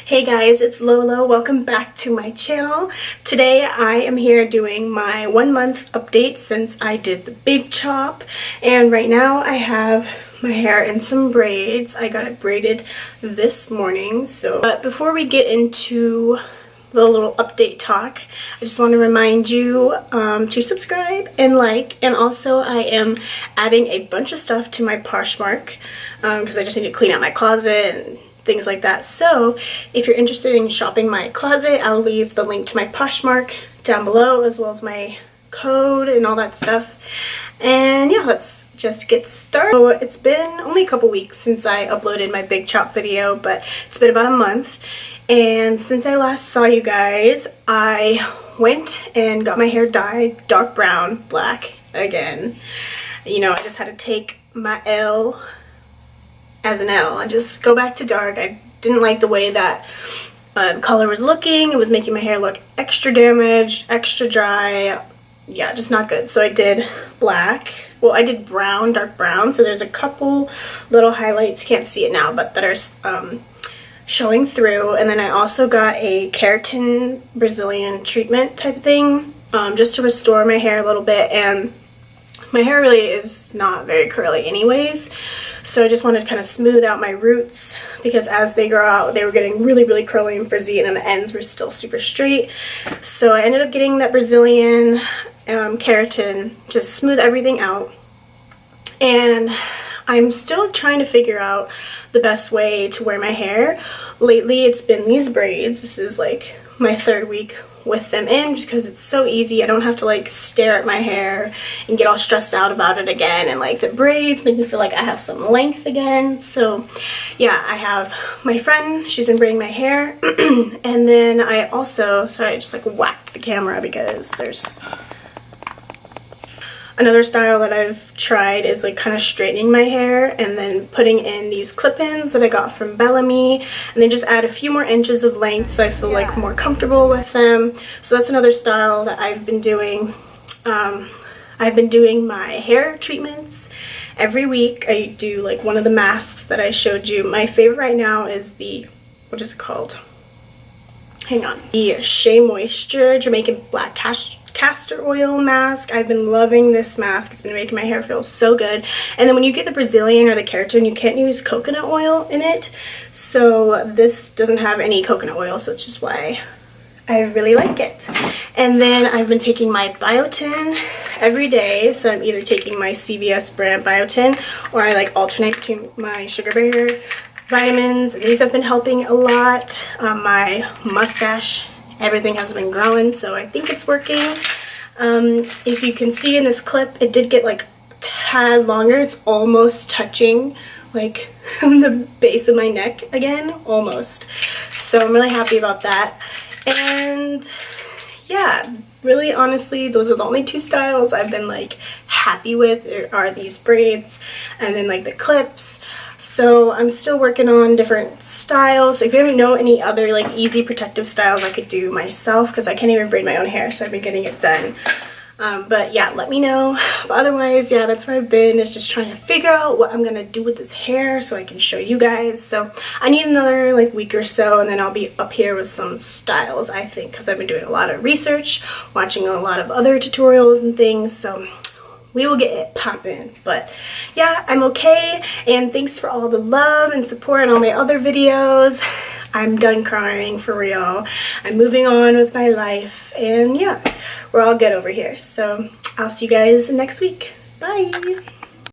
Hey guys, it's Lolo. Welcome back to my channel. Today I am here doing my 1 month update since I did the big chop, and right now I have my hair in some braids. I got it braided this morning. But before we get into the little update talk, I just want to remind you to subscribe and like, and also I am adding a bunch of stuff to my Poshmark because I just need to clean out my closet and things like that. So if you're interested in shopping my closet, I'll leave the link to my Poshmark down below, as well as my code and all that stuff. And yeah, let's just get started. So it's been only a couple weeks since I uploaded my big chop video, but it's been about a month. And since I last saw you guys, I went and got my hair dyed dark brown, black again. You know, I just had to take my L as an L and just go back to dark. I didn't like the way that color was looking. It was making my hair look extra damaged, extra dry. Yeah, just not good. So I did black. Well, I did brown, dark brown. So there's a couple little highlights, can't see it now, but that are showing through. And then I also got a keratin Brazilian treatment type thing, just to restore my hair a little bit. And my hair really is not very curly anyways, so I just wanted to kind of smooth out my roots, because as they grow out they were getting really, really curly and frizzy, and then the ends were still super straight. So I ended up getting that Brazilian keratin, just smooth everything out. And I'm still trying to figure out the best way to wear my hair. Lately it's been these braids. This is like my 3rd week with them in, just because it's so easy. I don't have to like stare at my hair and get all stressed out about it again, and like the braids make me feel like I have some length again. So yeah, I have my friend, she's been braiding my hair. And then I also, sorry, I just like whacked the camera because there's another style that I've tried is like kind of straightening my hair and then putting in these clip-ins that I got from Bellamy, and then just add a few more inches of length so I feel like more comfortable with them. So that's another style that I've been doing. I've been doing my hair treatments every week. I do like one of the masks that I showed you. My favorite right now is the, what is it called? Hang on. The Shea Moisture Jamaican Black Castor Oil mask. I've been loving this mask. It's been making my hair feel so good. And then when you get the Brazilian or the keratin, you can't use coconut oil in it. So this doesn't have any coconut oil, so it's just why I really like it. And then I've been taking my biotin every day. So I'm either taking my CVS brand biotin, or I like alternate between my sugar bear vitamins. These have been helping a lot. My mustache, everything has been growing, so I think it's working. If you can see in this clip, it did get like a tad longer. It's almost touching like the base of my neck again, almost. So I'm really happy about that. And yeah, really honestly, those are the only 2 styles I've been like happy with, are these braids and then like the clips. So I'm still working on different styles. So if you know any other like easy protective styles I could do myself, because I can't even braid my own hair, so I've been getting it done. But yeah, let me know. But otherwise, yeah, that's where I've been, is just trying to figure out what I'm gonna do with this hair so I can show you guys. So I need another like week or so, and then I'll be up here with some styles, I think, because I've been doing a lot of research, watching a lot of other tutorials and things. So we will get it poppin'. But yeah, I'm okay, and thanks for all the love and support on all my other videos. I'm done crying, for real. I'm moving on with my life, and yeah, we're all good over here. So I'll see you guys next week. Bye.